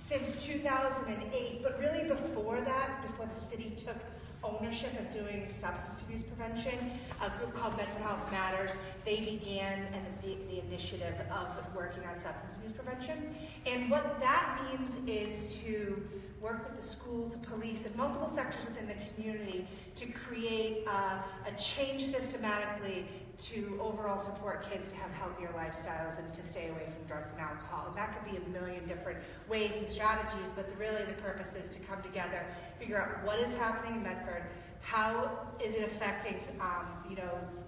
since 2008, but really before that, before the city took ownership of doing substance abuse prevention, a group called Medford Health Matters, they began the initiative of working on substance abuse prevention. And what that means is to work with the schools, the police, and multiple sectors within the community to create a change systematically to overall support kids to have healthier lifestyles and to stay away from drugs and alcohol. And that could be a million different ways and strategies, but really the purpose is to come together, figure out what is happening in Medford, how is it affecting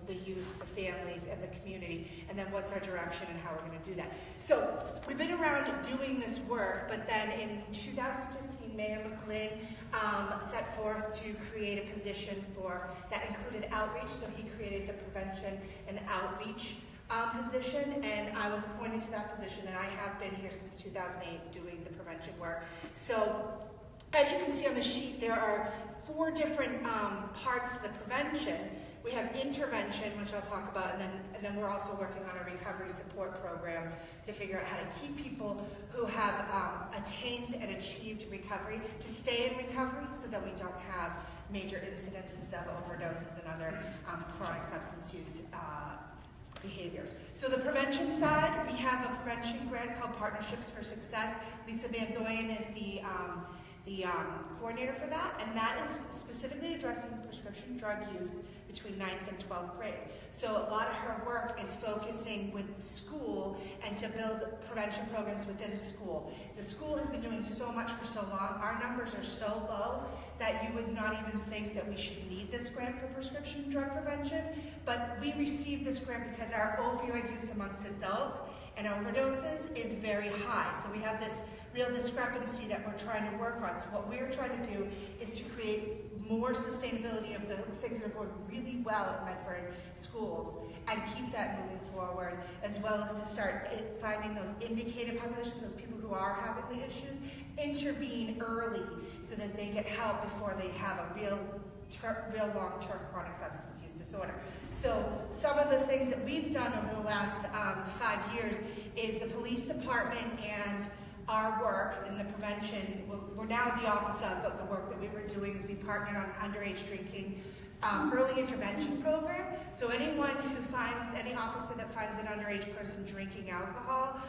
the youth, the families, and the community, and then what's our direction and how we're going to do that. So we've been around doing this work, but then in 2015, Mayor McLean set forth to create a position that included outreach, so he created the prevention and outreach position, and I was appointed to that position, and I have been here since 2008 doing the prevention work. So as you can see on the sheet, there are 4 different parts to the prevention. We have intervention, which I'll talk about, and then we're also working on a recovery support program to figure out how to keep people who have attained and achieved recovery to stay in recovery so that we don't have major incidences of overdoses and other chronic substance use behaviors. So the prevention side, we have a prevention grant called Partnerships for Success. Lisa Bandoyan is the coordinator for that, and that is specifically addressing prescription drug use between 9th and 12th grade. So a lot of her work is focusing with the school and to build prevention programs within the school. The school has been doing so much for so long. Our numbers are so low that you would not even think that we should need this grant for prescription drug prevention, but we received this grant because our opioid use amongst adults and overdoses is very high. So we have this real discrepancy that we're trying to work on. So what we're trying to do is to create more sustainability of the things that are going really well at Medford schools and keep that moving forward, as well as to start finding those indicated populations, those people who are having the issues, intervene early so that they get help before they have a real long-term chronic substance use disorder. So some of the things that we've done over the last 5 years is the police department and our work in the prevention, we're now the office of, but the work that we were doing is we partnered on an underage drinking early intervention program. So any officer that finds an underage person drinking alcohol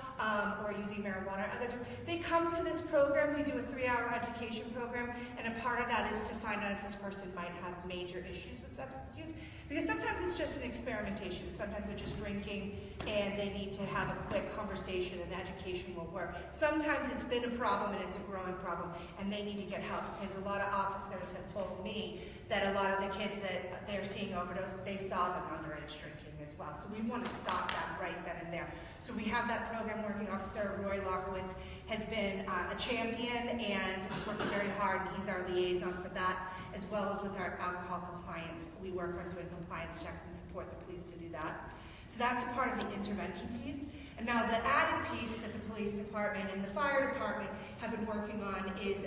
or using marijuana or other drugs, they come to this program. We do a 3-hour education program, and a part of that is to find out if this person might have major issues with substance use. Because sometimes it's just an experimentation. Sometimes they're just drinking and they need to have a quick conversation and education will work. Sometimes it's been a problem and it's a growing problem and they need to get help, because a lot of officers have told me that a lot of the kids that they're seeing overdose, they saw them underage drinking as well. So we want to stop that right then and there. So we have that program working. Officer Roy Lockowitz has been a champion and working very hard, and he's our liaison for that, as well as with our alcohol compliance. We work on doing compliance checks and support the police to do that. So that's a part of the intervention piece. And now the added piece that the police department and the fire department have been working on is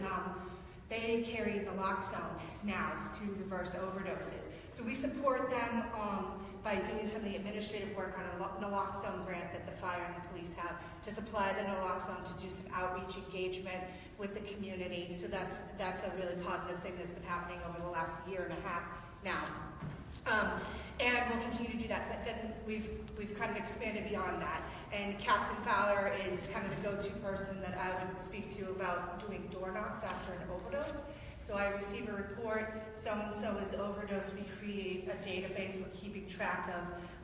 they carry naloxone now to reverse overdoses. So we support them by doing some of the administrative work on a naloxone grant that the fire and the police have to supply the naloxone to do some outreach engagement with the community. So that's a really positive thing that's been happening over the last 1.5 years now. And we'll continue to do that, but we've kind of expanded beyond that. And Captain Fowler is kind of the go-to person that I would speak to about doing door knocks after an overdose. So I receive a report, so-and-so is overdosed. We create a database. We're keeping track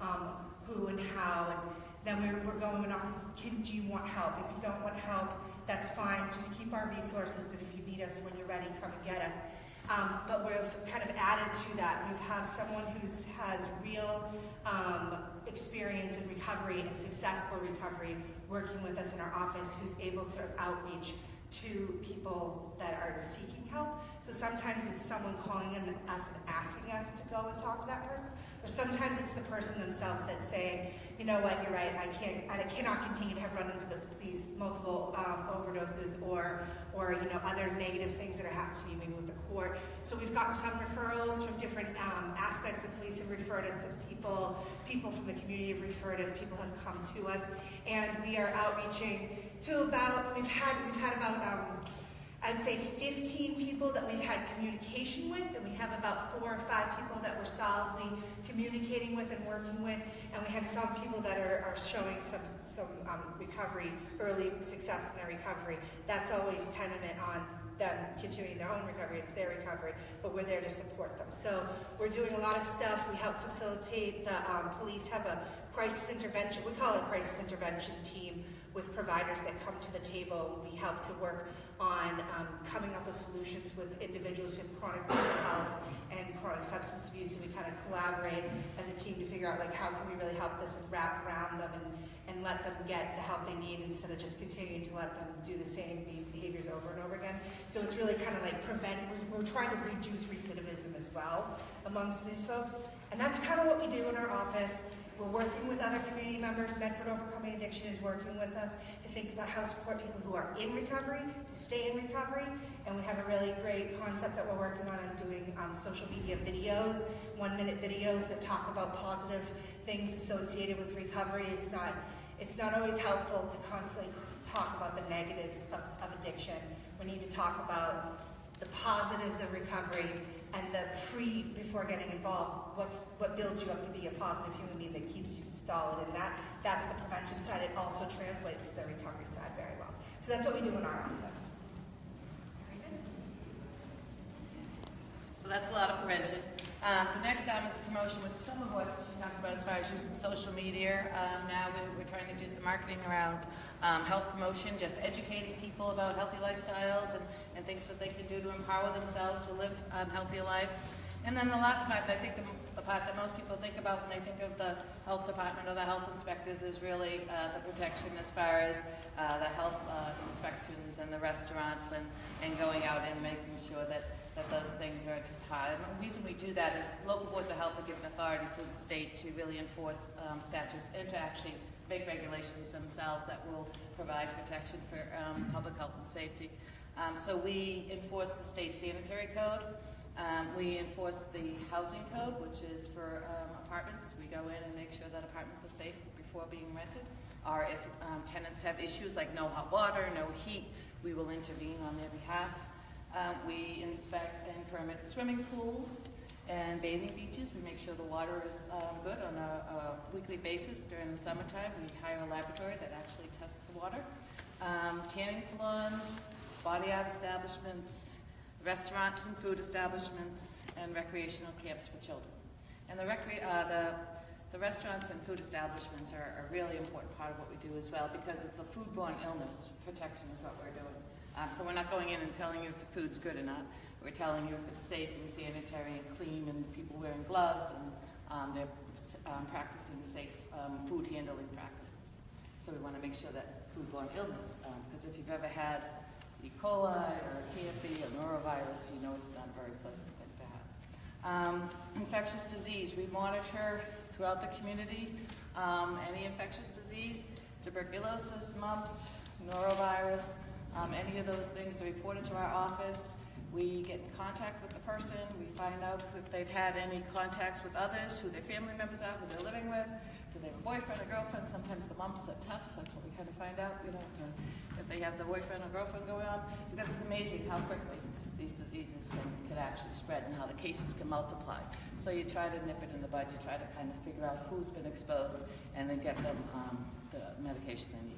of who and how, and then we're going on, do you want help? If you don't want help, that's fine. Just keep our resources, and if you need us when you're ready, come and get us. But we've kind of added to that. We have someone who has real experience in recovery and successful recovery working with us in our office, who's able to outreach to people that are seeking help. So sometimes it's someone calling in us and asking us to go and talk to that person, or sometimes it's the person themselves that's saying, you know what, you're right, I cannot continue to have run-ins with these multiple overdoses or other negative things that are happening to me, maybe with the court. So we've gotten some referrals from different aspects. The police have referred us, some people from the community have referred us, people have come to us, and we are outreaching to we've had about I'd say 15 people that we've had communication with, and we have about 4 or 5 people that we're solidly communicating with and working with, and we have some people that are showing some recovery, early success in their recovery. That's always tenement on them continuing their own recovery. It's their recovery, but we're there to support them. So we're doing a lot of stuff. We help facilitate. The police have a crisis intervention, we call it a crisis intervention team, with providers that come to the table. We help to work on coming up with solutions with individuals with chronic mental health and chronic substance abuse, and we kind of collaborate as a team to figure out like how can we really help this and wrap around them and let them get the help they need instead of just continuing to let them do the same behaviors over and over again. So it's really kind of like we're trying to reduce recidivism as well amongst these folks, and that's kind of what we do in our office. We're working with other community members. Medford Overcoming Addiction is working with us to think about how to support people who are in recovery, to stay in recovery. And we have a really great concept that we're working on doing social media videos, 1-minute videos that talk about positive things associated with recovery. It's not always helpful to constantly talk about the negatives of addiction. We need to talk about the positives of recovery and before getting involved, what builds you up to be a positive human being that keeps you solid, and that's the prevention side. It also translates to the recovery side very well. So that's what we do in our office. Very good. So that's a lot of prevention. The next item is promotion, which some of what she talked about as far as using social media. Now we're trying to do some marketing around health promotion, just educating people about healthy lifestyles and things that they can do to empower themselves to live healthier lives. And then the last part, I think the part that most people think about when they think of the health department or the health inspectors is really the protection as far as the health inspections and the restaurants and going out and making sure that those things are to par. And the reason we do that is local boards of health are given authority through the state to really enforce statutes and to actually make regulations themselves that will provide protection for public health and safety. So we enforce the state sanitary code. We enforce the housing code, which is for apartments. We go in and make sure that apartments are safe before being rented. Or if tenants have issues like no hot water, no heat, we will intervene on their behalf. We inspect and permit swimming pools and bathing beaches. We make sure the water is good on a weekly basis. During the summertime, we hire a laboratory that actually tests the water. Tanning salons, body art establishments, restaurants and food establishments, and recreational camps for children. And the restaurants and food establishments are a really important part of what we do as well, because it's the foodborne illness protection is what we're doing. So we're not going in and telling you if the food's good or not. We're telling you if it's safe and sanitary and clean and people wearing gloves and they're practicing safe food handling practices. So we want to make sure that foodborne illness, because if you've ever had E. coli or canopy or norovirus, you know it's not a very pleasant thing to have. Infectious disease, we monitor throughout the community any infectious disease, tuberculosis, mumps, norovirus, any of those things are reported to our office. We get in contact with the person, we find out if they've had any contacts with others, who their family members are, who they're living with, do they have a boyfriend or girlfriend. Sometimes the mumps are toughs, that's what we kind of find out, you know, so if they have the boyfriend or girlfriend going on, because it's amazing how quickly these diseases can actually spread and how the cases can multiply. So you try to nip it in the bud, you try to kind of figure out who's been exposed and then get them the medication they need.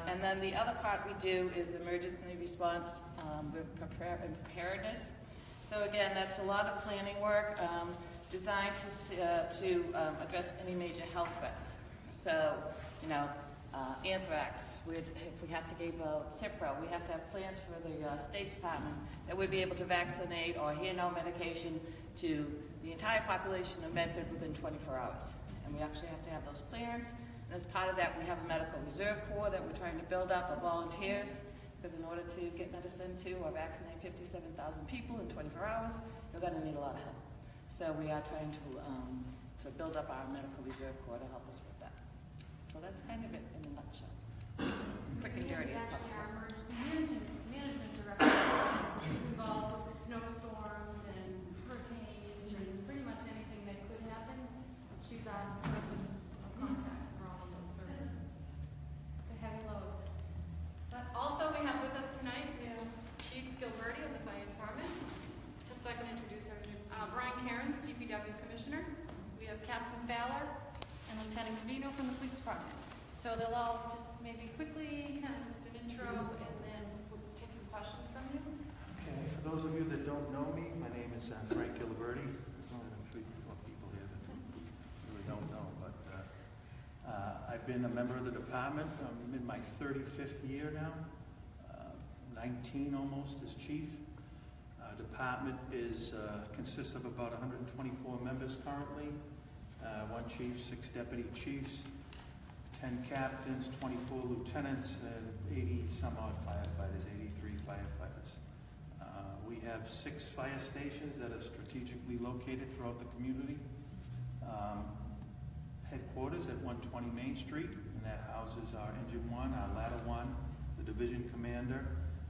And then the other part we do is emergency response with preparedness. So again, that's a lot of planning work designed to address any major health threats. So, you know, anthrax, if we have to give Cipro, we have to have plans for the State Department that would be able to vaccinate or hand out medication to the entire population of Medford within 24 hours. And we actually have to have those plans. And as part of that, we have a medical reserve corps that we're trying to build up of volunteers, because in order to get medicine to or vaccinate 57,000 people in 24 hours, you're going to need a lot of help. So we are trying to build up our medical reserve corps to help us with that. So that's kind of it in a nutshell. Quick and dirty. Actually, our emergency management director is involved with snowstorms and hurricanes and pretty much anything that could happen. She's our person of contact for all of those services. It's a heavy load. But also we have with us tonight, she DPW Commissioner. We have Captain Fowler and Lieutenant Covino from the Police Department. So they'll all just maybe quickly, kind of just an intro, and then we'll take some questions from you. Okay, for those of you that don't know me, my name is Frank Giliberti. There's only like 3 or 4 people here that really don't know, but I've been a member of the department. I'm in my 35th year now, 19 almost as chief. Department consists of about 124 members currently, 1 chief, 6 deputy chiefs, 10 captains, 24 lieutenants, and 80 some odd firefighters, 83 firefighters. We have 6 fire stations that are strategically located throughout the community. Headquarters at 120 Main Street, and that houses our Engine 1, our Ladder 1, the division commander,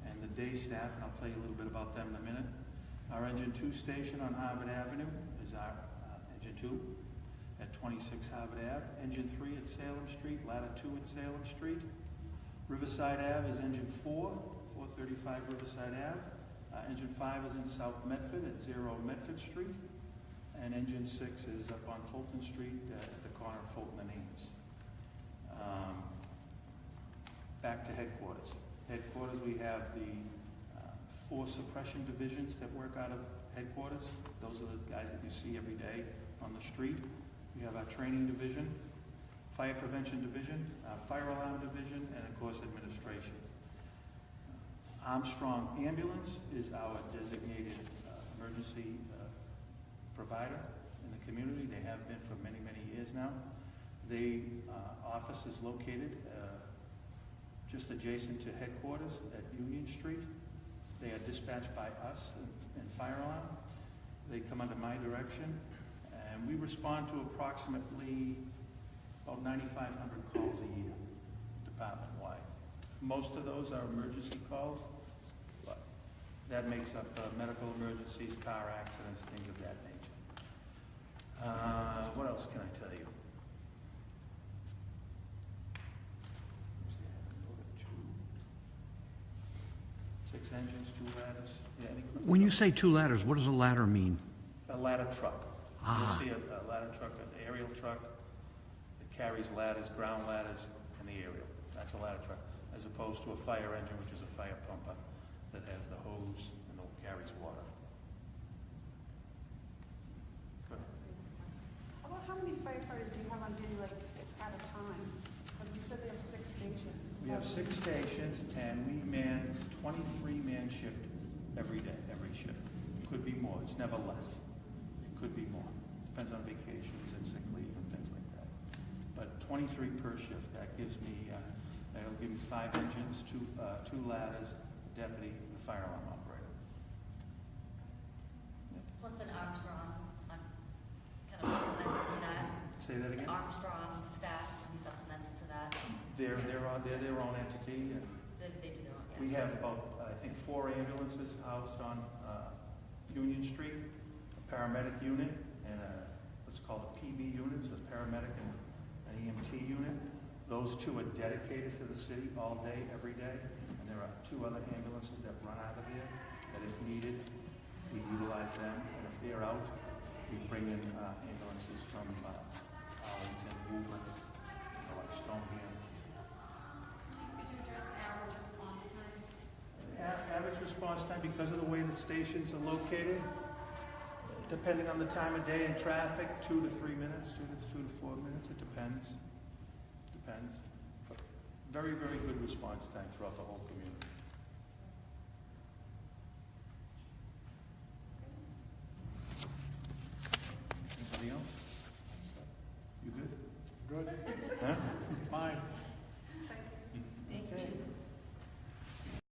and the day staff, and I'll tell you a little bit about them in a minute. Our Engine 2 station on Harvard Avenue is our Engine 2 at 26 Harvard Ave. Engine 3 at Salem Street, Ladder 2 at Salem Street. Riverside Ave is Engine 4, 435 Riverside Ave. Engine 5 is in South Medford at 0 Medford Street. And Engine 6 is up on Fulton Street at the corner of Fulton and Ames. Back to headquarters. Headquarters, we have the 4 suppression divisions that work out of headquarters. Those are the guys that you see every day on the street. We have our training division, fire prevention division, fire alarm division, and of course administration. Armstrong Ambulance is our designated emergency provider in the community. They have been for many, many years now. The office is located just adjacent to headquarters at Union Street. They are dispatched by us in fire alarm. They come under my direction, and we respond to approximately about 9,500 calls a year, department-wide. Most of those are emergency calls, but that makes up medical emergencies, car accidents, things of that nature. What else can I tell you? 6 engines, 2 ladders. Yeah, any questions? When you say 2 ladders, what does a ladder mean? A ladder truck. Ah. You'll see a ladder truck, an aerial truck that carries ladders, ground ladders, and the aerial. That's a ladder truck, as opposed to a fire engine, which is a fire pumper that has the hose and carries water. Go ahead. How many firefighters do you have on duty, like, at a time? Like you said, they have 6 stations. We have 6 stations, and we man 23-man shift every day, every shift. Could be more, it's never less. It could be more. Depends on vacations and sick leave and things like that. But 23 per shift, that gives me, that'll give me 5 engines, 2 ladders, a deputy, and a fire alarm operator. Plus an Armstrong, I'm kind of supplemented to that. Say that again? Armstrong staff can be supplemented to that. They're their own entity, and They do their own, yeah. we have about, I think, 4 ambulances housed on Union Street, a paramedic unit, and what's called a PB unit, so a paramedic and an EMT unit. Those 2 are dedicated to the city all day, every day, and there are 2 other ambulances that run out of here that if needed, we utilize them, and if they're out, we bring in ambulances from Arlington, Woburn, like Stoneham. Could you address average response time? Average response time, because of the way the stations are located, depending on the time of day and traffic, 2 to 3 minutes, 2 to 4 minutes, it depends. Depends. But very, very good response time throughout the whole community.